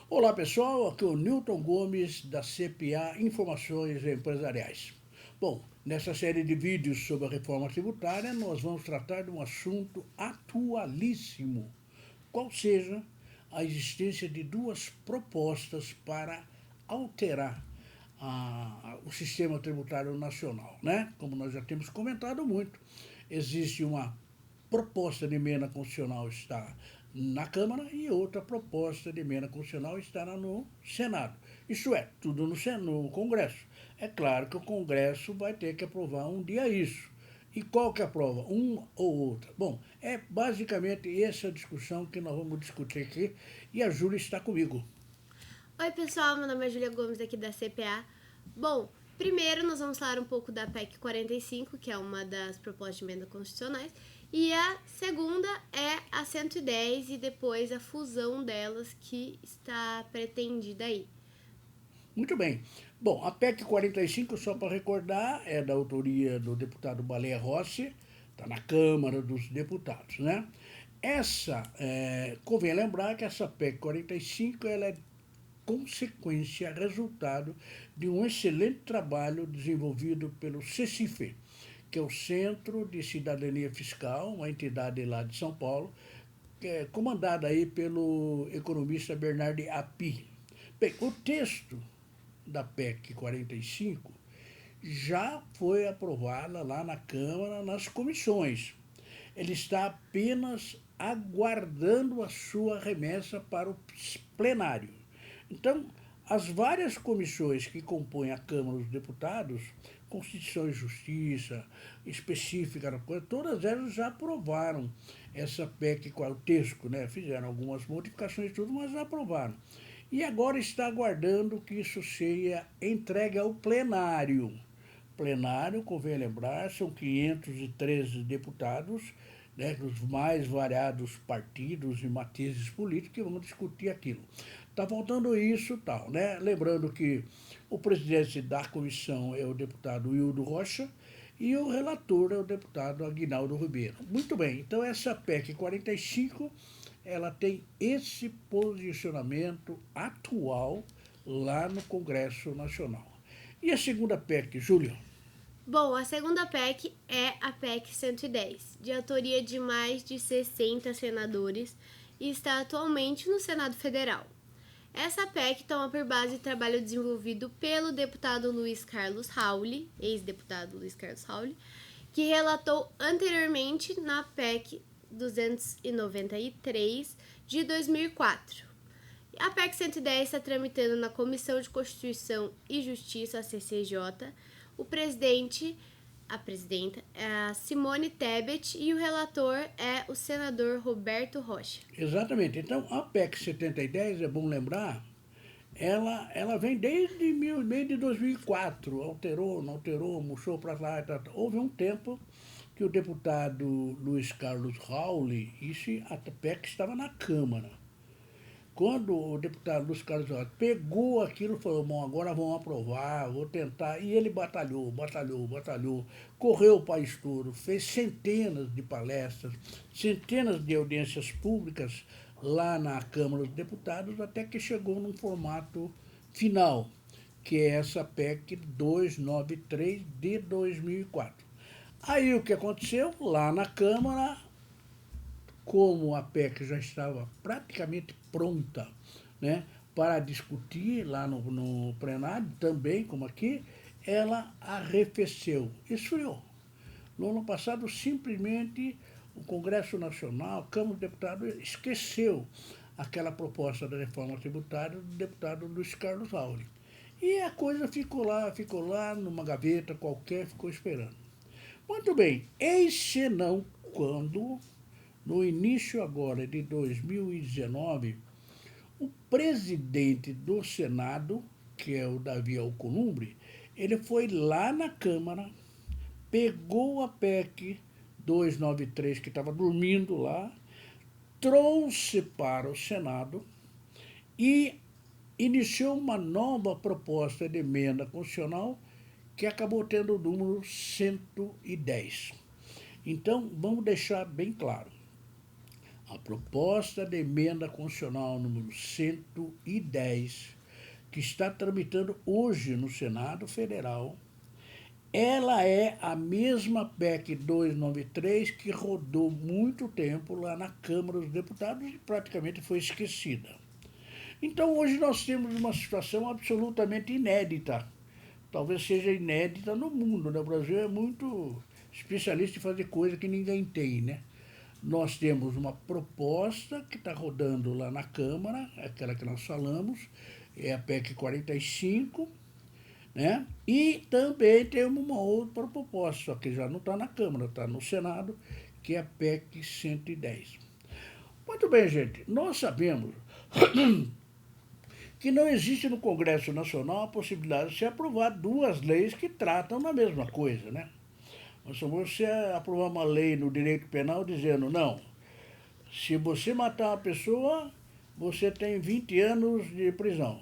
Olá pessoal, aqui é o Newton Gomes da CPA Informações Empresariais. Bom, nessa série de vídeos sobre a reforma tributária, nós vamos tratar de um assunto atualíssimo, qual seja a existência de duas propostas para alterar o sistema tributário nacional, né? Como nós já temos comentado muito, existe uma proposta de emenda constitucional está na Câmara e outra proposta de emenda constitucional estará no Senado. Isto é, tudo no Congresso. É claro que o Congresso vai ter que aprovar um dia isso. E qual que aprova? Um ou outra? Bom, é basicamente essa discussão que nós vamos discutir aqui e a Júlia está comigo. Oi, pessoal, meu nome é Júlia Gomes, aqui da CPA. Bom, primeiro nós vamos falar um pouco da PEC 45, que é uma das propostas de emenda constitucionais, e a segunda é a 110 e depois a fusão delas que está pretendida aí. Muito bem. Bom, a PEC 45, só para recordar, é da autoria do deputado Baleia Rossi, está na Câmara dos Deputados, né? Convém lembrar que essa PEC 45 ela é consequência, resultado de um excelente trabalho desenvolvido pelo CECIFE, que é o Centro de Cidadania Fiscal, uma entidade lá de São Paulo, que é comandada aí pelo economista Bernard Api. Bem, o texto da PEC 45 já foi aprovada lá na Câmara, nas comissões. Ele está apenas aguardando a sua remessa para o plenário. Então, as várias comissões que compõem a Câmara dos Deputados, Constituição e Justiça, específica, todas elas já aprovaram essa PEC, o texto, né? Fizeram algumas modificações e tudo, mas já aprovaram. E agora está aguardando que isso seja entregue ao plenário. Plenário, convém lembrar, são 513 deputados, né, dos mais variados partidos e matizes políticos que vão discutir aquilo. Está faltando isso tal, né? Lembrando que o presidente da comissão é o deputado Wildo Rocha e o relator é o deputado Aguinaldo Ribeiro. Muito bem, então essa PEC 45 ela tem esse posicionamento atual lá no Congresso Nacional. E a segunda PEC, Júlio? Bom, a segunda PEC é a PEC 110, de autoria de mais de 60 senadores e está atualmente no Senado Federal. Essa PEC toma por base o trabalho desenvolvido pelo deputado Luiz Carlos Rauli, ex-deputado Luiz Carlos Rauli, que relatou anteriormente na PEC 293 de 2004. A PEC 110 está tramitando na Comissão de Constituição e Justiça, a CCJ. O presidente, a presidenta, é a Simone Tebet e o relator é o senador Roberto Rocha. Exatamente. Então, a PEC 7010, é bom lembrar, ela vem desde 2004, alterou, não alterou, murchou para lá. Houve um tempo que o deputado Luiz Carlos Rauli, a PEC estava na Câmara. Quando o deputado Luiz Carlos Rauli pegou aquilo, falou, bom, agora vamos aprovar, vou tentar. E ele batalhou, correu o país todo, fez centenas de palestras, centenas de audiências públicas lá na Câmara dos Deputados, até que chegou num formato final, que é essa PEC 293 de 2004. Aí o que aconteceu? Lá na Câmara, como a PEC já estava praticamente pronta, né, para discutir lá no plenário, também como aqui, ela arrefeceu, esfriou. No ano passado, simplesmente, o Congresso Nacional, a Câmara dos Deputados, esqueceu aquela proposta da reforma tributária do deputado Luiz Carlos Rauli. E a coisa ficou lá, numa gaveta qualquer, ficou esperando. Muito bem, eis senão quando, no início agora de 2019, o presidente do Senado, que é o Davi Alcolumbre, ele foi lá na Câmara, pegou a PEC 293, que estava dormindo lá, trouxe para o Senado e iniciou uma nova proposta de emenda constitucional que acabou tendo o número 110. Então, vamos deixar bem claro. A proposta de emenda constitucional número 110, que está tramitando hoje no Senado Federal, ela é a mesma PEC 293 que rodou muito tempo lá na Câmara dos Deputados e praticamente foi esquecida. Então, hoje nós temos uma situação absolutamente inédita. Talvez seja inédita no mundo, né? O Brasil é muito especialista em fazer coisa que ninguém tem, né? Nós temos uma proposta que está rodando lá na Câmara, aquela que nós falamos, é a PEC 45, né? E também temos uma outra proposta, só que já não está na Câmara, está no Senado, que é a PEC 110. Muito bem, gente, nós sabemos que não existe no Congresso Nacional a possibilidade de se aprovar duas leis que tratam da mesma coisa, né? Mas se você aprovar uma lei no direito penal dizendo, não, se você matar uma pessoa, você tem 20 anos de prisão.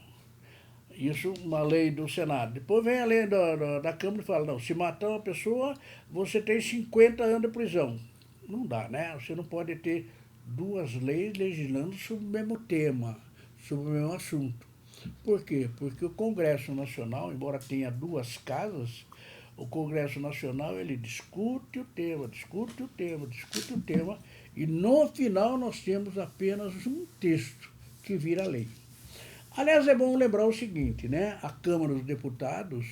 Isso, uma lei do Senado. Depois vem a lei da Câmara e fala, não, se matar uma pessoa, você tem 50 anos de prisão. Não dá, né? Você não pode ter duas leis legislando sobre o mesmo tema, sobre o mesmo assunto. Por quê? Porque o Congresso Nacional, embora tenha duas casas, o Congresso Nacional ele discute o tema, e no final nós temos apenas um texto que vira lei. Aliás, é bom lembrar o seguinte, né? A Câmara dos Deputados,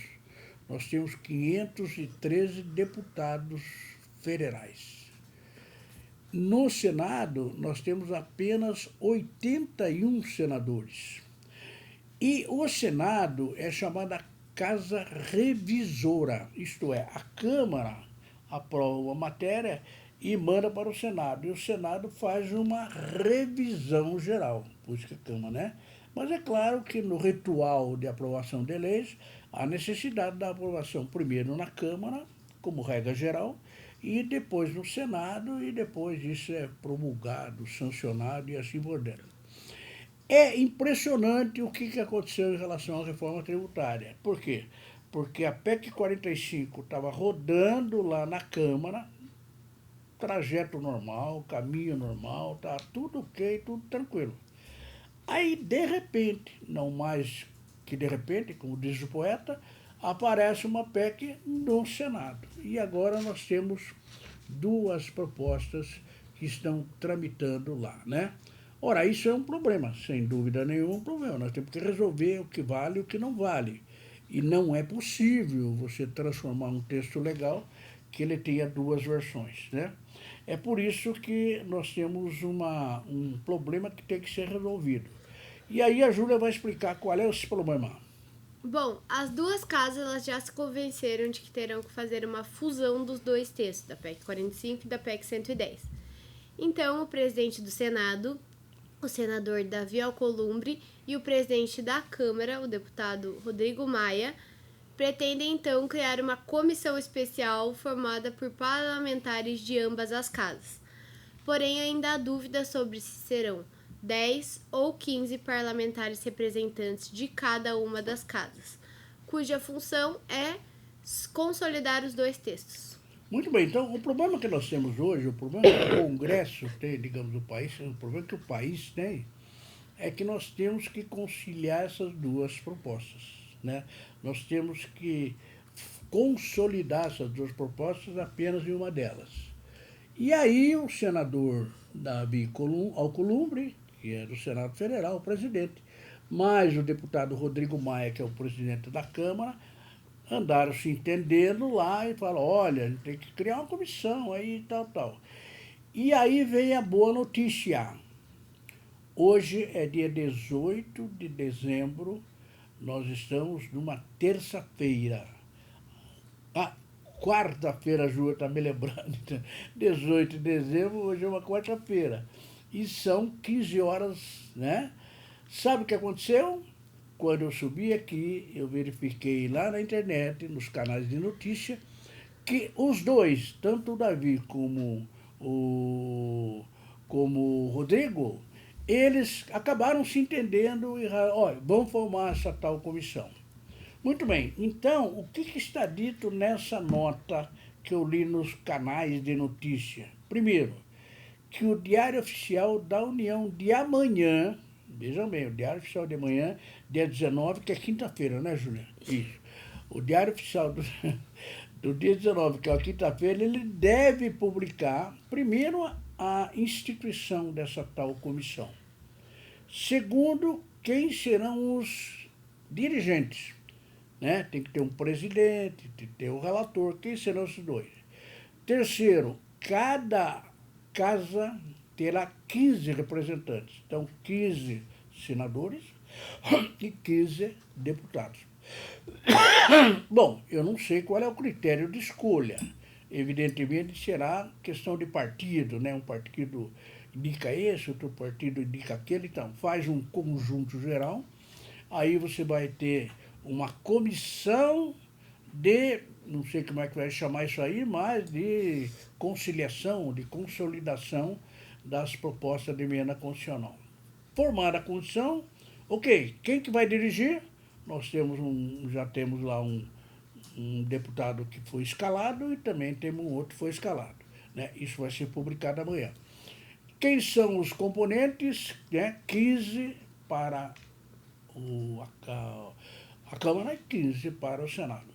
nós temos 513 deputados federais. No Senado, nós temos apenas 81 senadores. E o Senado é chamada Casa Revisora, isto é, a Câmara aprova uma matéria e manda para o Senado. E o Senado faz uma revisão geral, por isso que a Câmara, né? Mas é claro que no ritual de aprovação de leis, há necessidade da aprovação primeiro na Câmara, como regra geral, e depois no Senado, e depois isso é promulgado, sancionado e assim por diante. É impressionante o que aconteceu em relação à reforma tributária. Por quê? Porque a PEC 45 estava rodando lá na Câmara, trajeto normal, caminho normal, tá tudo ok, tudo tranquilo. Aí, de repente, não mais que de repente, como diz o poeta, aparece uma PEC no Senado. E agora nós temos duas propostas que estão tramitando lá, né? Ora, isso é um problema, sem dúvida nenhuma, um problema. Nós temos que resolver o que vale e o que não vale. E não é possível você transformar um texto legal que ele tenha duas versões, né? É por isso que nós temos um problema que tem que ser resolvido. E aí a Júlia vai explicar qual é esse problema. Bom, as duas casas elas já se convenceram de que terão que fazer uma fusão dos dois textos, da PEC 45 e da PEC 110. Então, o presidente do Senado, o senador Davi Alcolumbre, e o presidente da Câmara, o deputado Rodrigo Maia, pretendem então criar uma comissão especial formada por parlamentares de ambas as casas. Porém, ainda há dúvidas sobre se serão 10 ou 15 parlamentares representantes de cada uma das casas, cuja função é consolidar os dois textos. Muito bem, então o problema que nós temos hoje, o problema que o Congresso tem, digamos, do país, o problema que o país tem, é que nós temos que conciliar essas duas propostas, né? Nós temos que consolidar essas duas propostas apenas em uma delas. E aí o senador Davi Alcolumbre, que é do Senado Federal, o presidente, mais o deputado Rodrigo Maia, que é o presidente da Câmara, andaram se entendendo lá e falaram, olha, a gente tem que criar uma comissão aí e tal. E aí vem a boa notícia. Hoje é dia 18 de dezembro, nós estamos numa terça-feira. Quarta-feira, a Ju está me lembrando, 18 de dezembro, hoje é uma quarta-feira. E são 15 horas, né? Sabe o que aconteceu? Quando eu subi aqui, eu verifiquei lá na internet, nos canais de notícia, que os dois, tanto o Davi como o Rodrigo, eles acabaram se entendendo e, olha, vamos formar essa tal comissão. Muito bem, então, o que está dito nessa nota que eu li nos canais de notícia? Primeiro, que o Diário Oficial da União de amanhã, vejam bem, o Diário Oficial de amanhã, dia 19, que é quinta-feira, né, Júlia? Isso. O Diário Oficial do dia 19, que é a quinta-feira, ele deve publicar, primeiro, a instituição dessa tal comissão. Segundo, quem serão os dirigentes. Né? Tem que ter um presidente, tem que ter um relator, quem serão esses dois? Terceiro, cada casa terá 15 representantes. Então, 15 senadores e 15 deputados. Bom, eu não sei qual é o critério de escolha. Evidentemente será questão de partido, né? Um partido indica esse, outro partido indica aquele, então faz um conjunto geral. Aí você vai ter uma comissão de, não sei como é que vai chamar isso aí, mas de conciliação, de consolidação das propostas de emenda constitucional. Formada a comissão, ok, quem que vai dirigir? Nós já temos lá um deputado que foi escalado e também temos um outro que foi escalado. Né? Isso vai ser publicado amanhã. Quem são os componentes? Né? 15 para a Câmara e 15 para o Senado.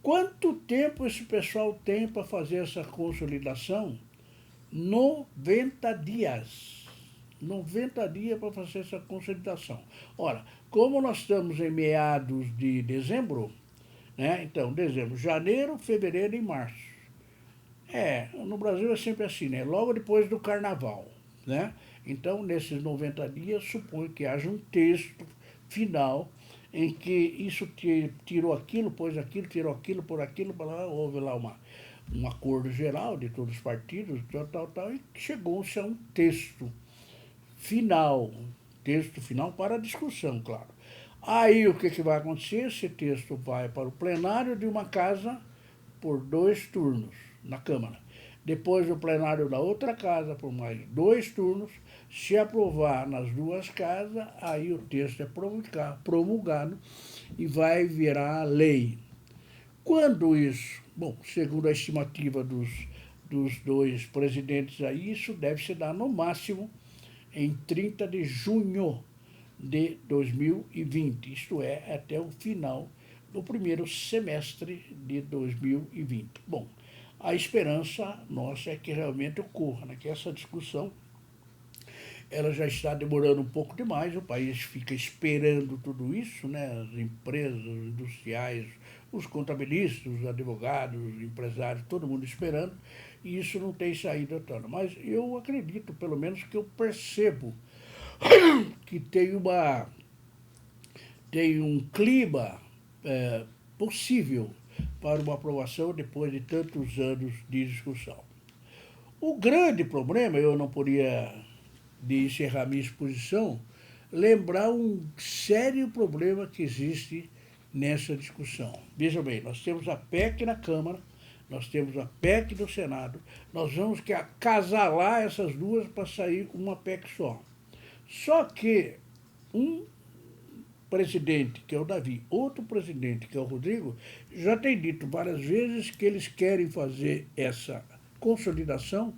Quanto tempo esse pessoal tem para fazer essa consolidação? 90 dias. 90 dias para fazer essa consolidação. Ora, como nós estamos em meados de dezembro, né? Então, dezembro, janeiro, fevereiro e março. No Brasil é sempre assim, né? Logo depois do carnaval, né? Então, nesses 90 dias, suponho que haja um texto final em que isso tirou aquilo, pôs aquilo, tirou aquilo, por aquilo, houve lá um acordo geral de todos os partidos, tal, e chegou-se a um texto final para a discussão, claro. Aí o que vai acontecer? Esse texto vai para o plenário de uma casa por 2 turnos na Câmara. Depois o plenário da outra casa por mais 2 turnos. Se aprovar nas 2 casas, aí o texto é promulgado e vai virar lei. Quando isso? Bom, segundo a estimativa dos 2 presidentes aí, isso deve se dar no máximo em 30 de junho de 2020, isto é, até o final do primeiro semestre de 2020. Bom, a esperança nossa é que realmente ocorra, né? Que essa discussão ela já está demorando um pouco demais, o país fica esperando tudo isso, né? As empresas, os industriais, os contabilistas, os advogados, os empresários, todo mundo esperando, e isso não tem saído toda. Mas eu acredito, pelo menos que eu percebo, que tem um clima possível para uma aprovação depois de tantos anos de discussão. O grande problema, eu não poderia, de encerrar minha exposição, lembrar um sério problema que existe nessa discussão. Veja bem, nós temos a PEC na Câmara, nós temos a PEC do Senado, nós vamos acasalar essas duas para sair uma PEC só. Só que um presidente, que é o Davi, outro presidente, que é o Rodrigo, já tem dito várias vezes que eles querem fazer essa consolidação,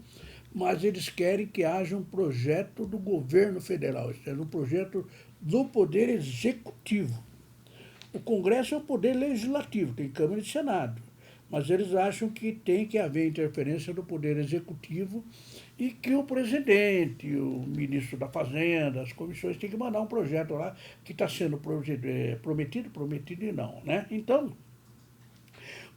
mas eles querem que haja um projeto do governo federal, ou seja, um projeto do Poder Executivo. O Congresso é o poder legislativo, tem Câmara e Senado, mas eles acham que tem que haver interferência do Poder Executivo e que o presidente, o ministro da Fazenda, as comissões têm que mandar um projeto lá que está sendo prometido e não, né? Então,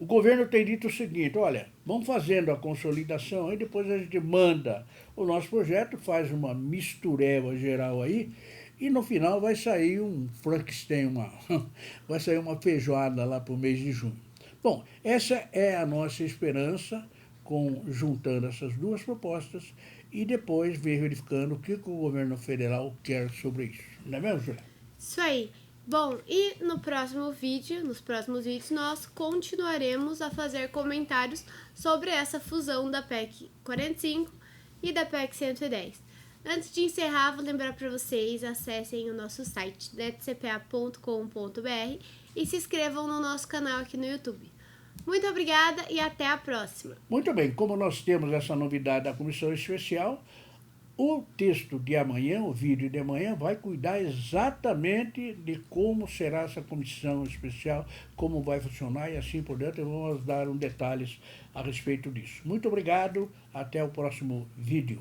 o governo tem dito o seguinte, olha, vamos fazendo a consolidação, aí depois a gente manda o nosso projeto, faz uma mistureba geral aí, e no final vai sair um Frankenstein, vai sair uma feijoada lá para o mês de junho. Bom, essa é a nossa esperança, juntando essas duas propostas e depois verificando o que o governo federal quer sobre isso. Não é mesmo, Julia? Isso aí. Bom, e nos próximos vídeos, nós continuaremos a fazer comentários sobre essa fusão da PEC 45 e da PEC 110. Antes de encerrar, vou lembrar para vocês, acessem o nosso site, netcpa.com.br, e se inscrevam no nosso canal aqui no YouTube. Muito obrigada e até a próxima. Muito bem, como nós temos essa novidade da Comissão Especial, O texto de amanhã, o vídeo de amanhã, vai cuidar exatamente de como será essa comissão especial, como vai funcionar e assim por diante. Vamos dar detalhes a respeito disso. Muito obrigado, até o próximo vídeo.